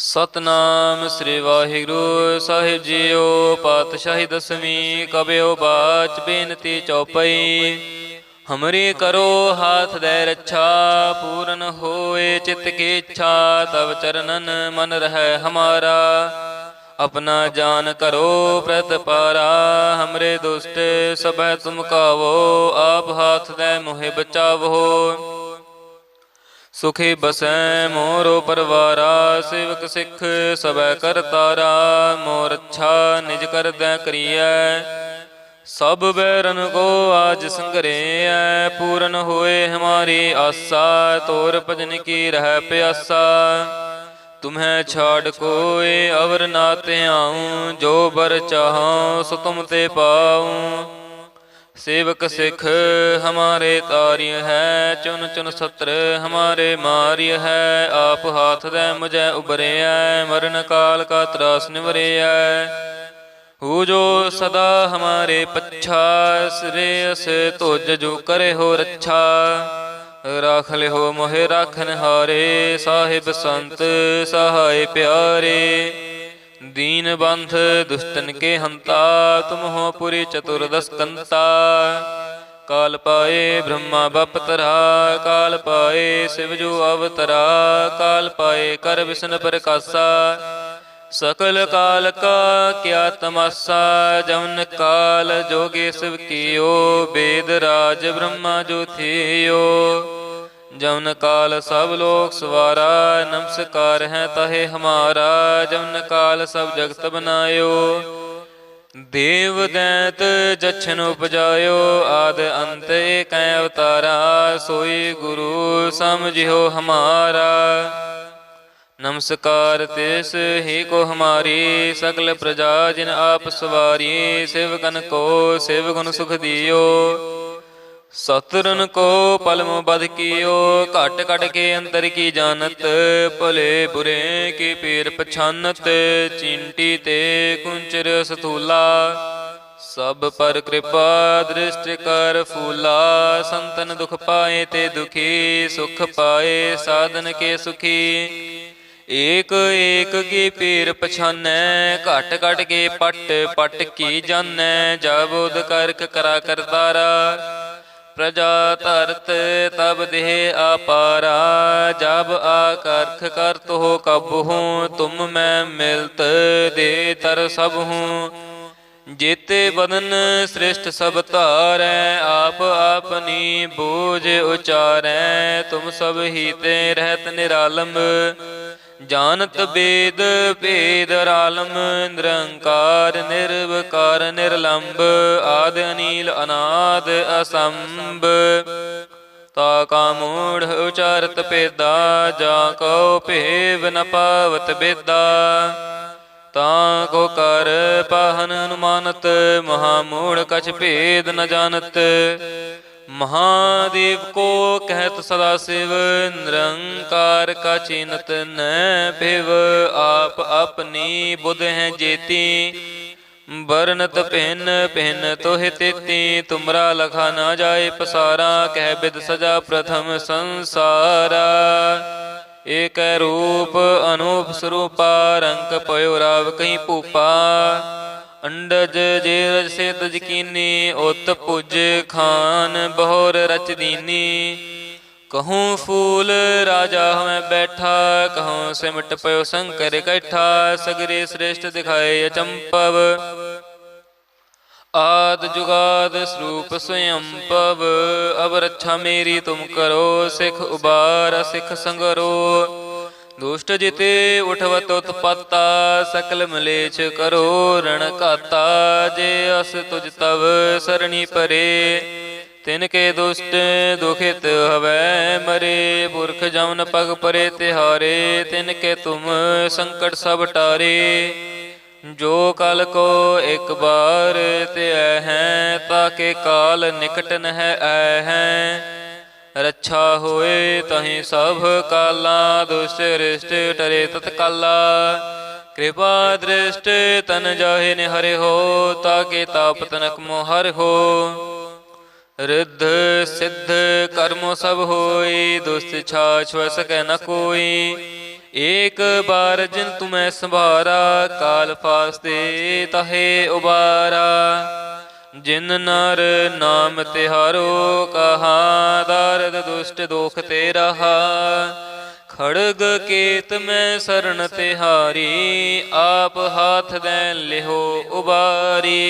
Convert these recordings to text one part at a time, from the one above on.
ਸਤਨਾਮ ਸ੍ਰੀ ਵਾਹਿਗੁਰੂ ਸਾਹਿਬ JIO. ਪਾਤਸ਼ਾਹੀ ਦਸਵੀਂ ਕਬਿਓ ਬਾਚ ਬੇਨਤੀ ਚੌਪਈ। हमरी करो हाथ दे रक्षा, पूरन होए चित्त की इच्छा। तब चरणन मन रहे हमारा, अपना जान करो प्रतिपारा। हमरे दुष्ट सब तुम कावो, आप हाथ दे मोहे बचावो। सुखी बसै मोरो परवारा, सेवक सिख सबै कर तारा। मोर अच्छा निज कर दै करियै, सब बैरन को आज संग्रह। पूरन होए हमारी आशा, तोर भजन की रह प्यासा। तुम्हें छाड़ कोई अवर नाते आऊँ, जो बर चाहूँ सो तुम ते पाऊँ। सेवक सिख हमारे तार्य है, चुन चुन सत्र हमारे मार्य है। आप हाथ दे मुझे उबरे, मरण काल का त्रास निवरे। हो जो सदा हमारे पच्छा, श्रेयस तुझ जो करे हो रक्षा। राख ले हो मोहे राखन हारे, साहिब संत सहाय प्यारे। दीन बंध दुष्टन के हंता, तुम हो पुरी चतुर्दश कंता। काल पाए ब्रह्मा बपतरा, काल पाए शिव जो अवतरा। काल पाए कर विष्णु प्रकाशा, सकल काल का क्या तमाशा। जवन काल जोगे शिव कियो, वेद राज ब्रह्मा जो थियो। जवन काल सब लोक सवारा, नमस्कार है तहे हमारा। जवन काल सब जगत बनायो, देव दैत जछन उपजायो। आद अंत एक अवतारा, सोई गुरु समझियो हमारा। नमस्कार तिस ही को हमारी, सकल प्रजा जिन आप सवारी। सेवकन को सेव गुण सुख दियो, सतरन को पलम बध कियो। घट घट के अंतर की जानत, भले बुरे की पीर पछानत। चिंटी ते कुंचर सथूला, सब पर कृपा दृष्टि कर फूला। संतन दुख पाए ते दुखी, सुख पाए साधन के सुखी। एक एक की पीर पछानै, घट घट के पट पट की जानै। जाबोध करक करा करतारा, प्रजा धरत तब देह अपारा। जब आकर्ख करत हो कब हूँ, तुम मैं मिलत दे तर सब हूँ। जेते बदन श्रेष्ठ सब तारै, आप अपनी बोझ उचारै। तुम सब ही ते रहत निरालम, जानत वेद भेद रालम। निरंकार निर्विकार निर्लंब, आद अनील अनाद असंभ। ताका मूढ़ उचारत पेदा, जाको भेव न पावत बेदा। ताको कर पाहन अनुमानत, महामूढ़ कछ भेद न जानत। महादेव को कहत सदा शिव, निरंकार का चिन्हत न भिव। आप अपनी बुध हैं जेती, बरनत भिन्न भिन्न तोहि तेती। तुमरा लखा न जाए पसारा, कह बिद सजा प्रथम संसारा। एक रूप अनूप स्वरूपा, रंग पयो राव कहीं पूपा। अंडज जेरज से तज कीनी, उत पुज खान बहोर रच दीनी। कहूँ फूल राजा हमें बैठा, कहूँ सिमट पयो शंकर इकट्ठा। सगरे श्रेष्ठ दिखाए अचंपव, आद जुगाद स्वरूप स्वयं पव। अब रक्षा मेरी तुम करो, सिख उबार सिख संगरो। दुष्ट जिते उठवत उत्पत्ता, सकल मलेच्छ करो रण घाता। जे अस तुझ तव सरणी परे, तिनके दुष्ट दुखित हवै मरे। पुरख जमन पग परे तिहारे, तिनके तुम संकट सब टारे। जो कल को एक बार ते हैं, ताके काल निकट न है हैं। रक्षा होए तहि सब काला, दुष्ट रिष्ट टरे तत्काला। कृपा दृष्ट तन जाहि निहरे हो, ताके ताप तनक मोहर हो। रिद्ध सिद्ध कर्मो सब होई, दुष्ट छा छुअ सकै न कोई। एक बार जिन तुम्हें संभारा, काल फास्ते तहे उबारा। जिन नर नाम तिहारो, कहा दारद दुष्ट दोख ते रहा। खड़ग केत में शरण तिहारी, आप हाथ दे लिहो उबारी।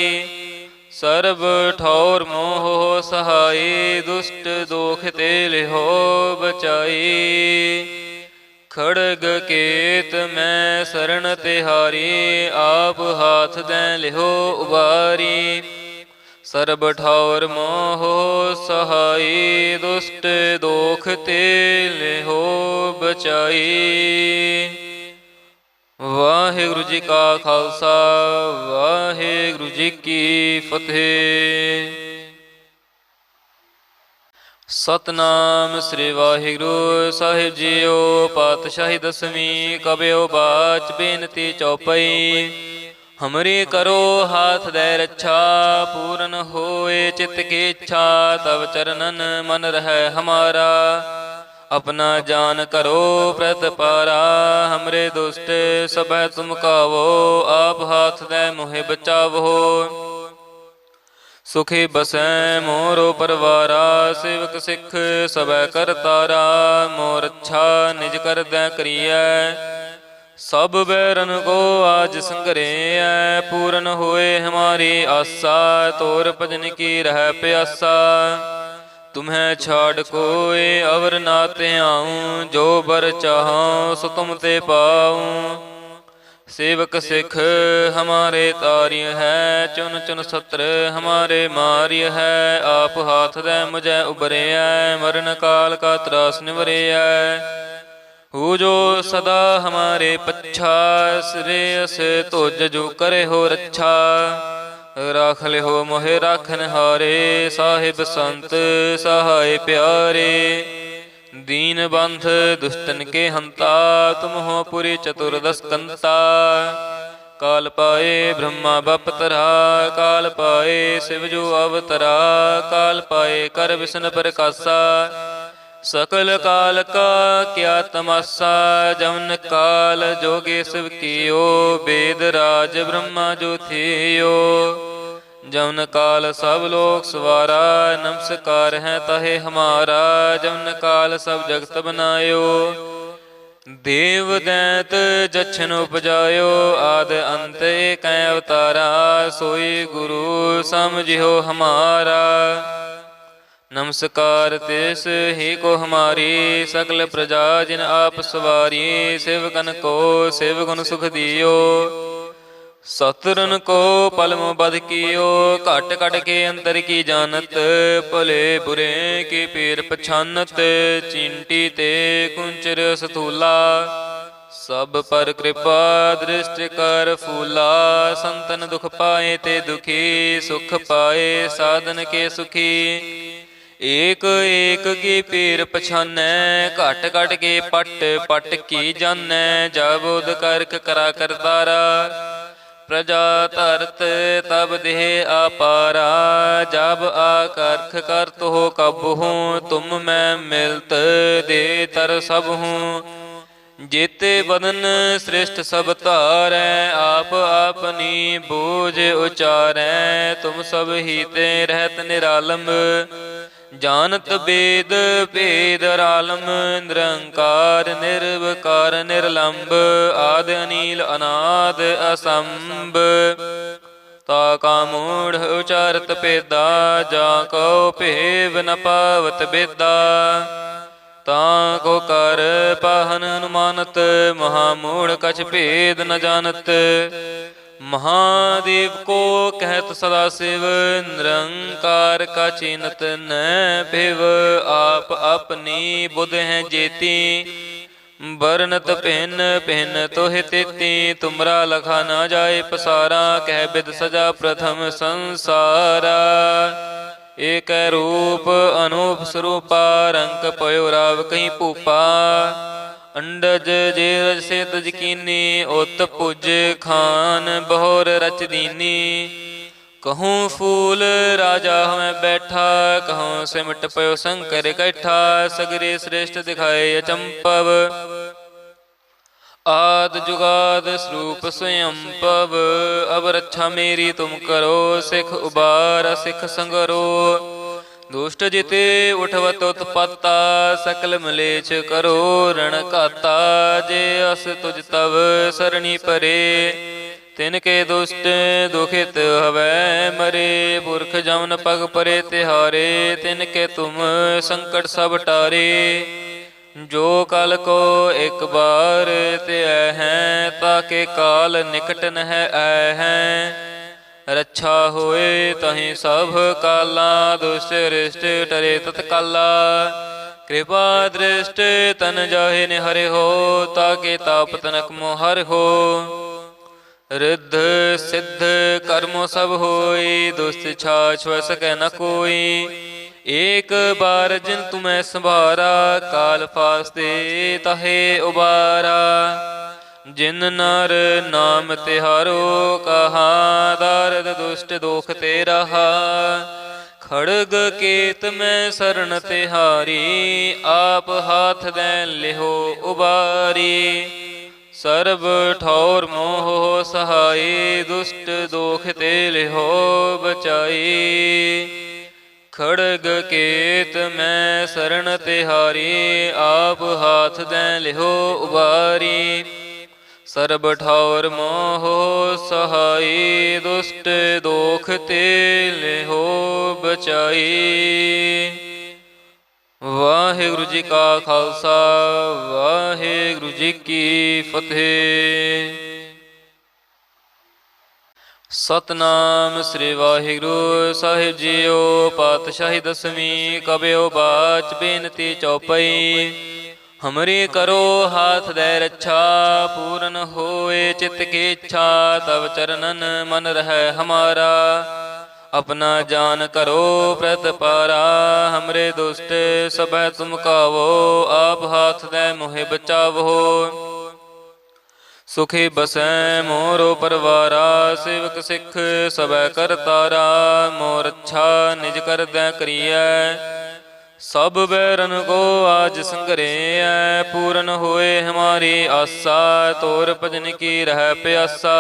सर्ब ठौर मोह सहाय, दुष्ट दोख ते लिहो बचाई। खड़ग केत मैं शरण तिहारी, आप हाथ दें लिहो उबारी। सर्ब ठौर मोह सहाय, दुष्ट दोख ते लिहो बचाई। वाहिगुरु जी का खालसा, वाहिगुरु जी की फतेह। सतनाम श्री वाहिगुरु साहिब जीओ। पातशाही दसवीं कबियो बाच बेनती चौपई। हमरी करो हाथ दे रक्षा, पूरन होए चित्त की इच्छा। तब चरणन मन रहे हमारा, अपना जान करो प्रतिपारा। हमरे दुष्ट सब तुम कावो, आप हाथ दे मोहे बचावो। सुखी बसै मोरो परवारा, सेवक सिख सबै कर तारा। मोर अच्छा निज कर दै करियै, सब बैरन को आज संगरियै। पूरन होए हमारी आसा, तोर भजन की रह प्यासा। तुम्हें छाड़ कोई अवर ना ते आऊँ, जो बर चाहूँ सो तुम ते पाऊँ। सेवक सिख हमारे तार्य है, चुन चुन सत्र हमारे मार्य है। आप हाथ दे मुझे उबरे है, मरण काल का त्रास निवरे है। हु जो सदा हमारे पच्छा, श्रेयस तोज जो करे हो रक्षा। राख ले हो मोहे राखन हारे, साहिब संत सहाय प्यारे। दीन बंध दुष्टन के हंता, तुम हो पुरी चतुर्दश कंता। काल पाए ब्रह्मा बपतरा, काल पाए शिव जो अवतरा। काल पाए कर विष्णु प्रकाशा, सकल काल का क्या तमाशा। जमन काल जोगे शिव कियो, वेद राज ब्रह्मा जो थियो। जमन काल सब लोक सवारा, नमस्कार है तहे हमारा। जमन काल सब जगत बनायो, देव दैत जछन उपजायो। आद अंत एक अवतारा, सोई गुरु समझियो हमारा। नमस्कार तिस ही को हमारी, सकल प्रजा जिन आप सवारी। सेवकन को सेव गुण सुख दियो, सतरन को पलम बध कियो। घट घट के अंतर की जानत, भले बुरे की पीर पछानत। चिंटी ते कुंचर सथूला, सब पर कृपा दृष्टि कर फूला। संतन दुख पाए ते दुखी, सुख पाए साधन के सुखी। एक एक की पीर पछानै, घट घट के पट पट की जानै। जाबोध करक करा करतारा, प्रजा धरत तब देह अपारा। जब आकर्ख कर तो कब हूँ, तुम मैं मिलत दे तर सब हूँ। जेते बदन श्रेष्ठ सब तारै, आप अपनी बूझ उचारै। तुम सब ही ते रहत निरालम, जानत वेद भेद रालम। निरंकार निर्विकार निर्लंब, आद अनील अनाद असंभ। ताका मूढ़ उचारत पेदा, जाको भेव न पावत बेदा। ताको कर पाहन अनुमानत, महामूढ़ कछ भेद न जानत। महादेव को कहत सदा शिव, निरंकार का चिन्हत न भिव। आप अपनी बुध हैं जेती, बरनत भिन्न भिन्न तोह तेती। तुमरा लखा न जाए पसारा, कह बिद सजा प्रथम संसारा। एक रूप अनूप स्वरूपा, रंग पयो राव कहीं पूपा। अंडज जेरज से तज कीनी, उत पुज खान बहोर रच दीनी। कहूँ फूल राजा हमें बैठा, कहूँ सिमट पयो शंकर कैठा। सगरे श्रेष्ठ दिखाए अचंपव, आद जुगाद स्वरूप स्वयं पव। अब रक्षा मेरी तुम करो, सिख उबार सिख संगरो। दुष्ट जिते उठवत उत्पत्ता, सकल मलेच्छ करो रण घाता। जे अस तुझ तव सरणी परे, तिनके दुष्ट दुखित हवै मरे। पुरख जमन पग परे तिहारे, तिनके तुम संकट सब टारे। जो कल को एक बार ते हैं, ताके काल निकट नह आए हैं। रक्षा होए तहि सब काला, दुष्ट रिष्ट टरे तत्काला। कृपा दृष्ट तन जाहि निहरे हो, ताके ताप तनक मोहर हो। रिद्ध सिद्ध कर्मो सब होई, दुष्ट छाछ सकै न कोई। एक बार जिन तुम्हें संभारा, काल फास्ते तहे उबारा। जिन नर नाम तिहारो कहा, दारद दुष्ट दोख ते रहा। खड़ग केत में शरण तिहारी, आप हाथ दैन लिहो उबारी। सर्ब ठौर मोह सहाय, दुष्ट दोख ते लिहो बचाई। खड़ग केत में शरण तिहारी, आप हाथ दैन लिहो उबारी। सर्ब ठौर मोह सहाय, दुष्ट दोख ते लिहो बचाई। वाहिगुरु जी का खालसा, वाहिगुरु जी की फतेह। सतनाम श्री वाहिगुरु साहिब जीओ। पातशाही दसवीं कबियो बाच बेनती चौपई। हमरी करो हाथ दे रक्षा, पूरन होए चित्त की इच्छा। तब चरणन मन रहे हमारा, अपना जान करो प्रतिपारा। हमरे दुष्ट सब तुम कावो, आप हाथ दे मोहे बचावो। सुखी बसै मोरो परवारा, सेवक सिख सब करतारा। मोर अच्छा निज कर दै करियै, सब बैरन को आज संगरे। पूरन होए हमारी आशा, तोर भजन की रह प्यासा।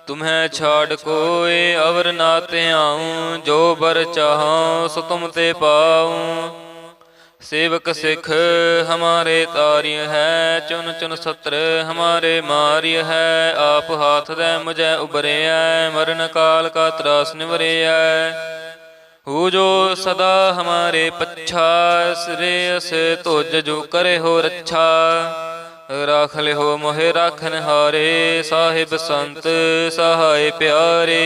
तुम्हें छाड़ कोई अवर नाते आऊँ, जो बर चाहूँ सो तुम ते पाऊँ। सेवक सिख हमारे तार्य है, चुन चुन सत्र हमारे मार्य है। आप हाथ दे मुझे उबरे, मरण काल का त्रास निवरे। हो जो सदा हमारे पच्छा, श्रेयस तुझ जो करे हो रक्षा। राख ले हो मोहे राखन हारे, साहिब संत सहाय प्यारे।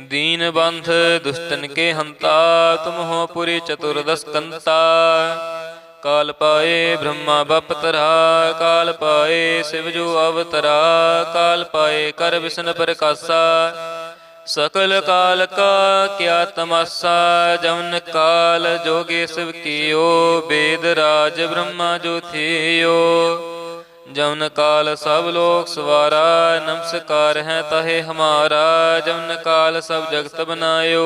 दीन बंध दुष्टन के हंता, तुम हो पुरी चतुर्दश कंता। काल पाए ब्रह्मा बपतरा, काल पाए शिव जो अवतरा। काल पाए कर विष्णु प्रकाशा, सकल काल का क्या तमाशा। जमन काल जोगे शिव कियो, वेद राज ब्रह्मा जो थियो। जमन काल सब लोक सवारा, नमस्कार है तहे हमारा। जमन काल सब जगत बनायो,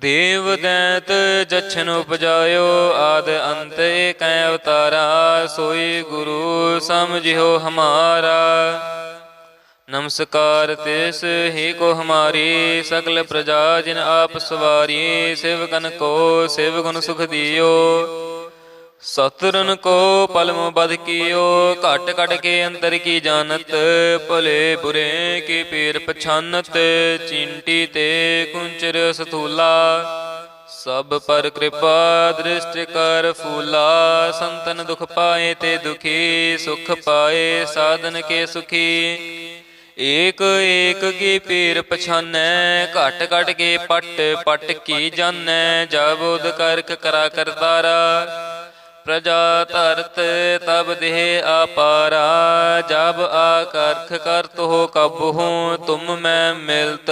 देव दैत जछन उपजायो। आद अंत एक अवतारा, सोई गुरु समझियो हमारा। नमस्कार तिस ही को हमारी, सकल प्रजा जिन आप सवारी। सेवकन को सेव गुण सुख दियो, सतरन को पलम बध कियो। घट घट के अंतर की जानत, भले बुरे की पीर पछानत। चींटी ते कुंचर सथूला, सब पर कृपा दृष्टि कर फूला। संतन दुख पाए ते दुखी, सुख पाए साधन के सुखी। एक एक की पीर पछानै, घट घट के पट पट की जानै। जाबोध करक करा करतारा, प्रजा धरत तब देह अपारा। जब आकर्ख कर तो कब हूँ, तुम मैं मिलत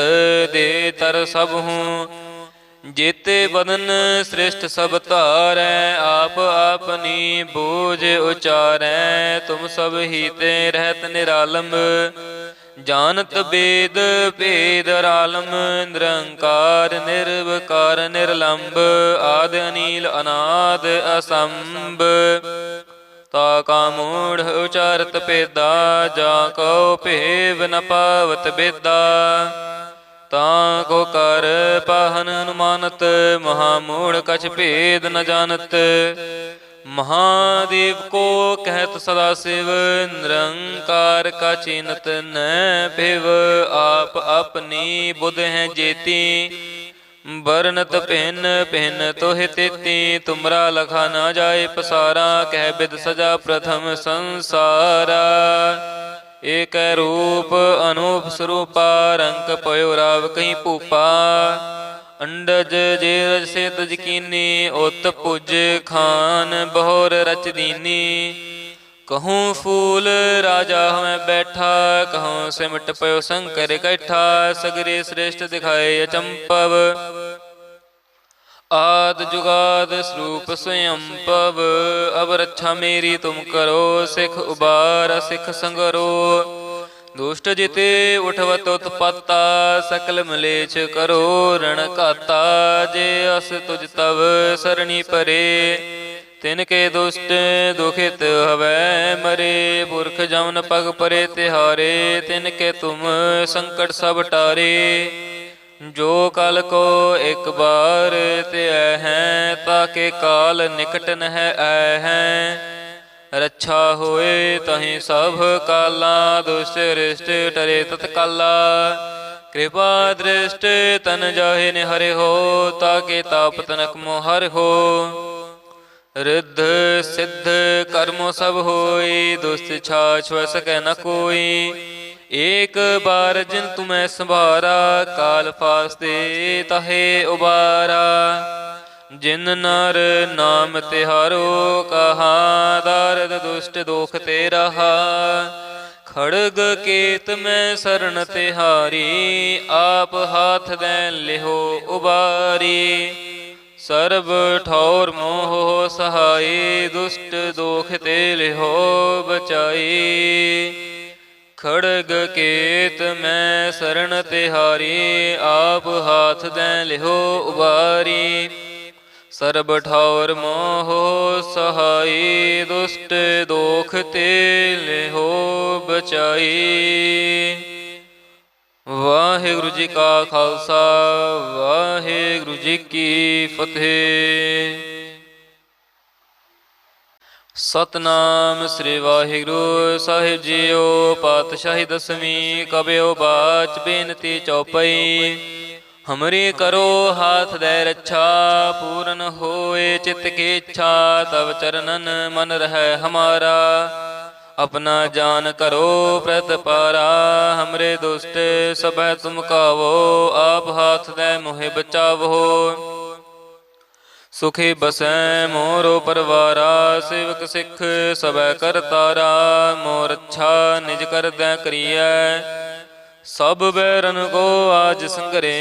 दे तर सब हूँ। जेते बदन श्रेष्ठ सब तारै, आप अपनी बोझ उचारै। तुम सब ही ते रहत निरालम, जानत वेद भेद रालम। निरंकार निर्विकार निर्लंब, आदि अनील अनाद असंभ। ता का मूढ़ उचारत पेदा, जा को भेव न पावत बेदा। ताको कर पाहन अनुमानत, महामूढ़ कछ भेद न जानत। महादेव को कहत सदा शिव, निरंकार का चीनत न भिव। आप अपनी बुध हैं जेती, बरनत भिन्न भिन्न तोहि तेती। तुमरा लखा न जाए पसारा, कह बिद सजा प्रथम संसारा। एक रूप अनूप स्वरूपा, रंक पयो राव कहीं भूपा। अंडज जेरज से तज कीनी, उत पुज खान बहोर रच दीनी। कहूँ फूल राजा हमें बैठा, कहूँ सिमट पयो शंकर इकट्ठा। सगरे श्रेष्ठ दिखाए अचंपव, आद जुगाद स्वरूप स्वयं पव। अब रक्षा मेरी तुम करो, सिख उबार सिख संगरो। दुष्ट जिते उठवत उत्पत्ता, सकल मलेच्छ करो रण घाता। जे अस तुझ तव सरणी परे, तिनके दुष्ट दुखित हवै मरे। पुरख जमन पग परे तिहारे, तिनके तुम संकट सब टारे। जो कल को एक बार ते हैं, ताके काल निकट न है हैं। रक्षा होए तहि सब काला, दुष्ट रिष्ट टरे तत्काला। कृपा दृष्ट तन जाहे निहरे हो, ताके ताप तनक मोहर हो। रिद्ध सिद्ध कर्मो सब होई, दुष्ट छाछ सकै न कोई। एक बार जिन तुम्हें संभारा, काल फास्ते तहे उबारा। जिन नर नाम तिहारो कहा, दारद दुष्ट दोख ते रहा। खड़ग केत में शरण तिहारी, आप हाथ दें लिहो उबारी। सर्व ठौर मोह सहाय, दुष्ट दोख ते लिहो बचाई। खड़ग केत में शरण तिहारी, आप हाथ दें लिहो उबारी। सर्ब ठौर मोह सहाय, दुष्ट दोख ते लिहो बचाई। वाहिगुरु जी का खालसा, वाहिगुरु जी की फतेह। सतनाम श्री वाहिगुरु साहिब जीओ। पातशाही दसवीं कबियो बाच बेनती चौपई। हमरी करो हाथ दे रक्षा, पूर्ण होए चित्त की इच्छा। तब चरणन मन रहे हमारा, अपना जान करो प्रतिपारा। हमरे दुष्ट सब तुम कावो, आप हाथ दे मोहे बचावो। सुखी बसै मोरो परवारा, सेवक सिख सब कर तारा। मोर अच्छा निज कर दै करियै, सब बैरन को आज संगरे।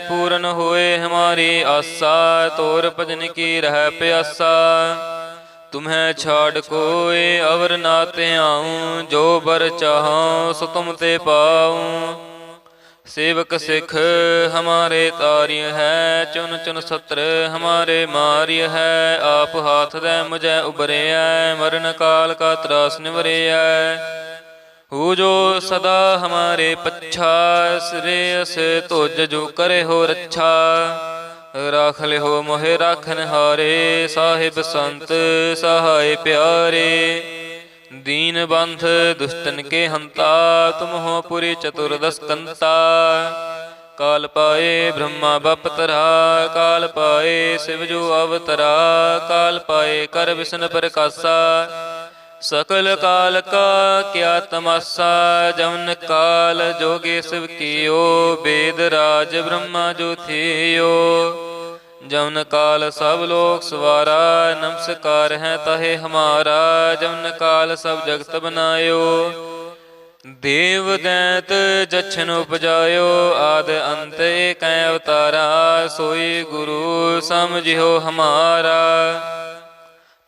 पूर्ण होए हमारी आशा, तोर भजन की रह प्यासा। तुम्हें छाड़ कोई अवर नाते आऊँ, जो बर चाहूँ सो तुम ते पाऊँ। सेवक सिख हमारे तार्य है, चुन चुन सत्र हमारे मार्य है। आप हाथ दे मुझे उबरे, मरण काल का त्रास निवरे। हो जो सदा हमारे पच्छा, श्रेयस तुझ जो करे हो रक्षा। राख ले हो मोहे राखन हारे, साहिब संत सहाय प्यारे। दीन बंध दुष्टन के हंता, तुम हो पुरी चतुर्दश कंता। काल पाए ब्रह्मा बपतरा, काल पाए शिव जो अवतरा। काल पाए कर विष्णु प्रकाशा, सकल काल का क्या तमाशा। जौन काल जोगे शिव कियो, वेद राज ब्रह्मा जो थियो। जौन काल सब लोक सवारा, नमस्कार है तहे हमारा। जौन काल सब जगत बनायो, देव दैत जछन उपजायो। आद अंत एक अवतारा, सोई गुरु समझियो हमारा।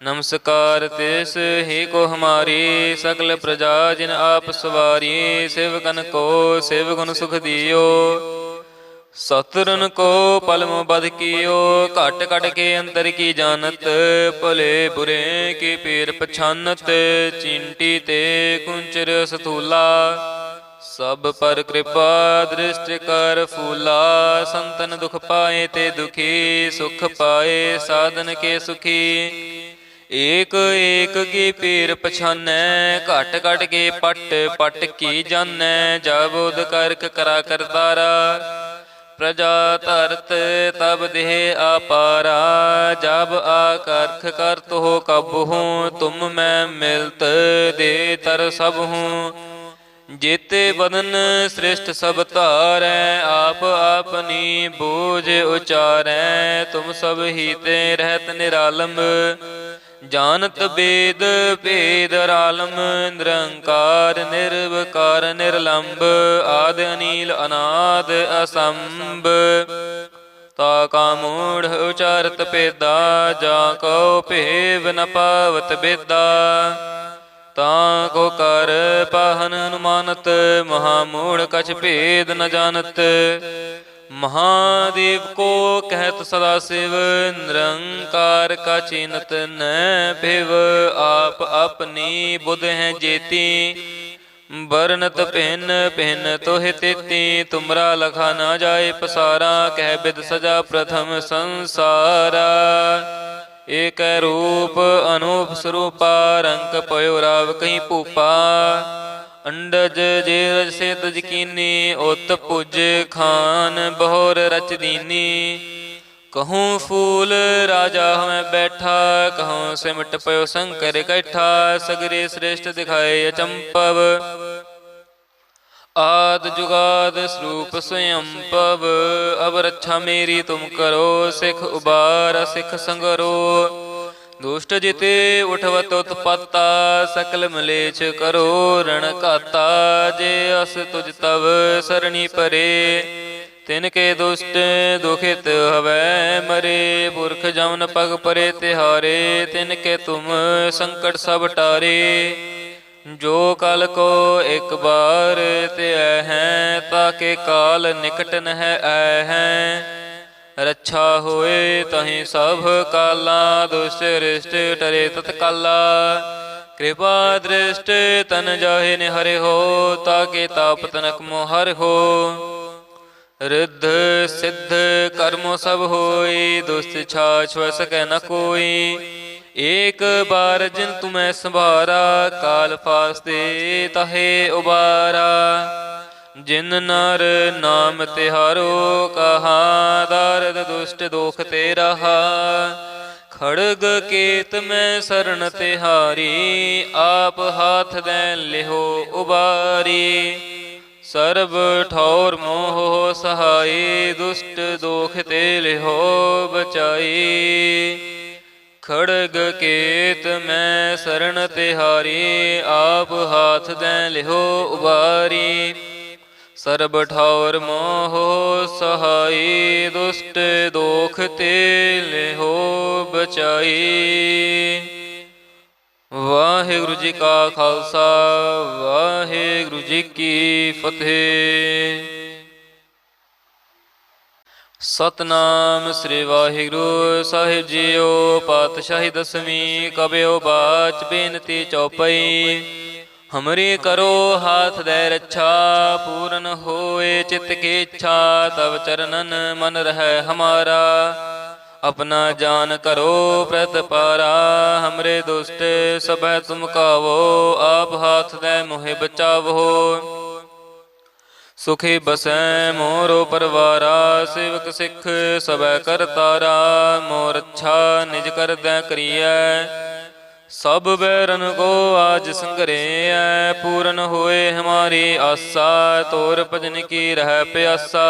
नमस्कार तिस ही को हमारी, सकल प्रजा जिन आप सवारी। सेवकन को सेव गुण सुख दियो, सतरन को पलम बध कियो, घट घट के अंतर की जानत। भले बुरे की पीर पछानत, चींटी ते कुंचर सथूला। सब पर कृपा दृष्टि कर फूला, संतन दुख पाए ते दुखी। सुख पाए साधन के सुखी, एक एक की पीर पछानै। घट घट के पट पट की जानै, जाबोध करक करा करतारा। प्रजा धरत तब देह अपारा, जब आकर्ख कर तो कब हूँ। तुम मैं मिलत दे तर सब हूँ, जेते बदन श्रेष्ठ सब तारै। आप अपनी बोझ उचारै, तुम सब ही ते रहत निरालम। जानत वेद भेद रालम, निरंकार निर्विकार निर्लंब। आदि अनील अनाद असंभ, ताका मूढ़ उचारत पेदा। जा को भेव न पावत बेदा, ताको कर पाहन अनुमानत। महामूढ़ कछ भेद न जानत, महादेव को कहत सदा शिव। निरंकार का चीनत न भिव, आप अपनी बुध हैं जेती। बरनत भिन्न भिन्न तोहि तेती, तुमरा लखा ना जाए पसारा। कह बिद सजा प्रथम संसारा, एक रूप अनूप स्वरूपा। रंक पयो राव कहीं भूपा, अंडज जेरज से तज कीनी। उत पुज खान बहोर रच दीनी, कहूँ फूल राजा हमें बैठा। कहूँ सिमट पयो शंकर कैठा, सगरे श्रेष्ठ दिखाए अचंपव। आद जुगाद स्वरूप स्वयं पव, अब रक्षा मेरी तुम करो। सिख उबार सिख संगरो, दुष्ट जिते उठवत उत्पत्ता। सकल मलेच्छ करो रण घाता, जे अस तुझ तव सरणी परे। तिनके दुष्ट दुखित हवै मरे, पुरख जमन पग परे तिहारे। तिनके तुम संकट सब टारे, जो कल को एक बार ते हैं। ताके काल निकट न है ऐ हैं, रक्षा होए तहि सब काला। दुष्ट रिष्ट टरे तत्काला, कृपा दृष्ट तन जाहे निहरे हो। ताके ताप तनक मोहर हो, रिद्ध सिद्ध कर्मो सब होई। दुष्ट छाछ वस कै न कोई, एक बार जिन तुम्हें संभारा। काल फास्ते तहे उबारा, जिन नर नाम तिहारो कहा। दारद दुष्ट दोख ते रहा, खड़ग केत में शरण तिहारी। आप हाथ दे लिहो उबारी, सर्ब ठौर मोह सहाय। दुष्ट दोख ते लिहो बचाई, खड़ग केत में शरण तिहारी। आप हाथ दे लिहो उबारी, सर्ब ठौर मोह सहाय। दुष्ट दोख ते लिहो बचाई। वाहिगुरु जी का खालसा, वाहिगुरु जी की फतेह। सतनाम श्री वाहिगुरु साहिब जीओ। पातशाही दसवीं कबियो बाच बेनती चौपई। हमरी करो हाथ दे रक्षा, पूर्ण होए चित्त की इच्छा। तब चरणन मन रह हमारा, अपना जान करो प्रतिपारा। हमरे दुष्ट सब तुम कावो, आप हाथ दे मोहे बचावो। सुखी बसै मोरो परवारा, सेवक सिख सब करतारा। मोर अच्छा निज कर दै करियै, सब बैरन को आज संगरे। पूर्ण होए हमारी आशा, तोर भजन की रह प्यासा।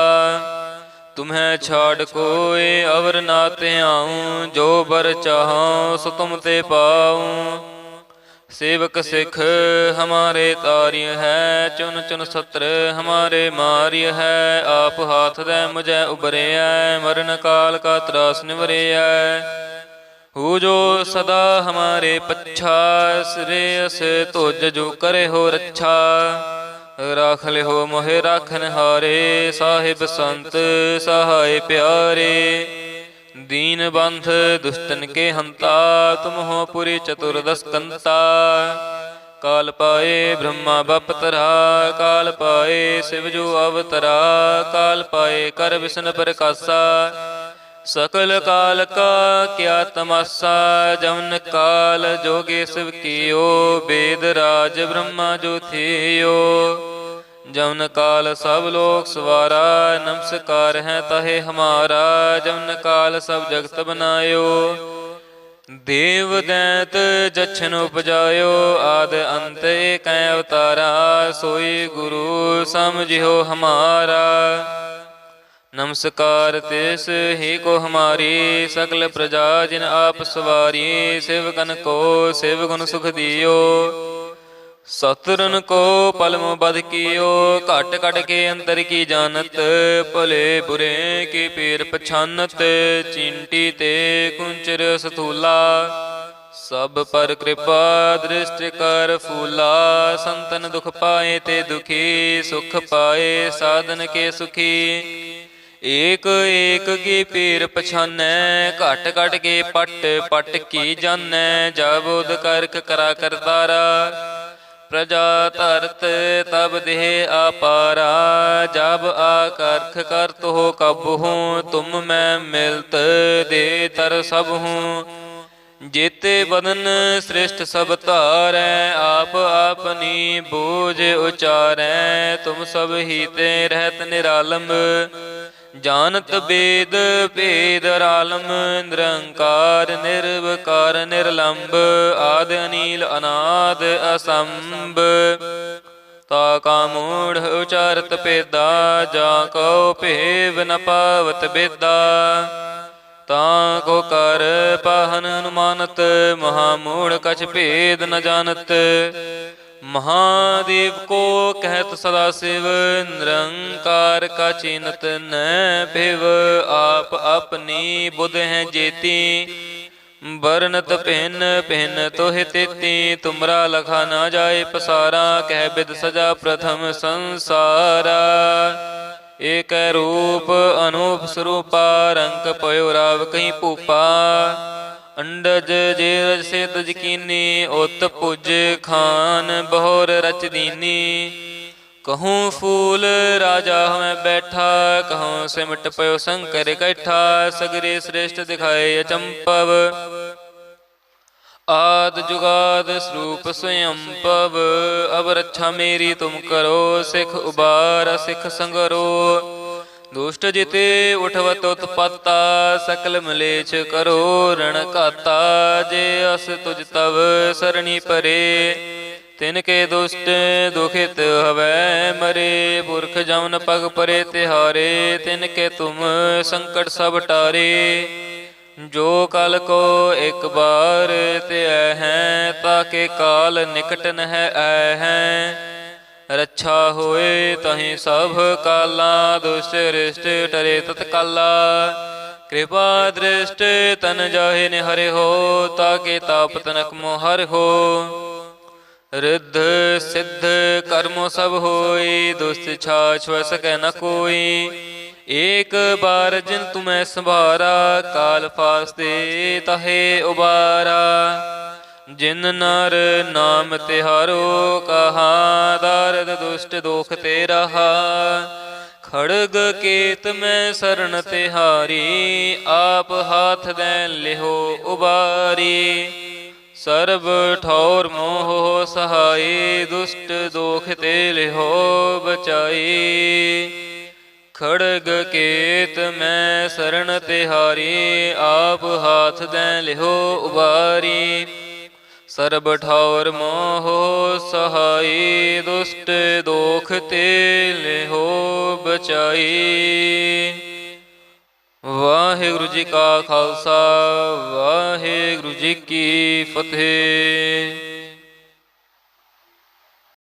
तुम्हें छाड़ कोई अवर नाते आऊँ, जो बर चाहूँ सो तुम ते पाऊँ। सेवक सिख हमारे तार्य है, चुन चुन सत्र हमारे मार्य है। आप हाथ दे मुझे उबरे, मरण काल का त्रास निवरे। हो जो सदा हमारे पच्छा, श्रेयस तुझ जो करे हो रक्षा। राख लिहो मोहे राखन हारे, साहिब संत सहाय प्यारे। दीन बंध दुष्टन के हंता, तुम हो पुरी चतुर्दश कंता। काल पाए ब्रह्मा बपतरा, काल पाए शिव जो अवतरा। काल पाए कर विष्णु प्रकाशा, सकल काल का क्या तमाशा। जमन काल जोगे शिव कियो, वेद राज ब्रह्मा जो थियो। जमन काल सब लोक सवारा, नमस्कार है तहे हमारा। जमन काल सब जगत बनायो, देव दैत जछन उपजायो। आद अंत एक अवतारा, सोई गुरु समझियो हमारा। नमस्कार तिस ही को हमारी, सकल प्रजा जिन आप सवारी। सेवकन को सेव गुण सुख दियो, सतरन को पलम बध कियो। घट घट के अंतर की जानत, भले बुरे की पीर पछानत। चींटी ते कुंचर सथूला, सब पर कृपा दृष्टि कर फूला। संतन दुख पाए ते दुखी, सुख पाए साधन के सुखी। एक एक की पीर पछानै, घट घट के पट पट की जानै। जाबोध करक करा करतारा, प्रजा धरत तब देह अपारा। जब आकर्ख करत हो कब हूँ, तुम मैं मिलत दे तर सब हूँ। जेते बदन श्रेष्ठ सब तारै, आप अपनी बूझ उचारै। तुम सब ही ते रहत निरालम, जानत वेद भेद रालम। निरंकार निर्विकार निर्लंब, आद अनील अनाद असंभ। ताका मूढ़ उचारत पेदा, जाको भेव न पावत बेदा। ताको कर पाहन अनुमानत, महामूढ़ कछ भेद न जानत। महादेव को कहत सदा शिव, निरंकार का चिन्हत न भिव। आप अपनी बुध हैं जेती, बरनत भिन्न भिन्न तोहि तेती। तुमरा लखा ना जाए पसारा, कह बिद सजा प्रथम संसारा। एक रूप अनूप स्वरूपा, रंक पयो राव कहीं भूपा। अंडज जेरज से तज कीनी, उत पुज खान बहोर रच दीनी। कहूँ फूल राजा हमें बैठा, कहूँ सिमट पयो शंकर कैठा। सगरे श्रेष्ठ दिखाए अचंपव, आद जुगाद स्वरूप स्वयं पव। अब रक्षा मेरी तुम करो, सिख उबार सिख संगरो। दुष्ट जिते उठवत उत्पत्ता, सकल मलेच्छ करो रण घाता। जे अस तुझ तव सरणी परे, तिनके दुष्ट दुखित हवै मरे। पुरख जमन पग परे तिहारे, तिनके तुम संकट सब टारे। जो कल को एक बार ते हैं, ताके काल निकट न है हैं। रक्षा होए तहि सब काला, दुष्ट रिष्ट टरे तत्काला। कृपा दृष्ट तन जाहे निहरे हो, ताके ताप तनक मोहर हो। रिद्ध सिद्ध कर्मो सब होई, दुष्ट छाछ वह सकै न कोई। एक बार जिन तुम्हें संभारा, काल फास्ते तहे उबारा। जिन नर नाम तिहारो कहा, दारद दुष्ट दोख ते रहा। खड़ग केत में शरण तिहारी, आप हाथ दे लिहो उबारी। सर्ब ठौर मोह सहाय, दुष्ट दोख ते लिहो बचाई। खड़ग केत में शरण तिहारी, आप हाथ दे लिहो उबारी। सर्ब ठौर मोह सहाय, दुष्ट दोख ते लिहो बचाई। वाहिगुरु जी का खालसा, वाहिगुरु जी की फतेह।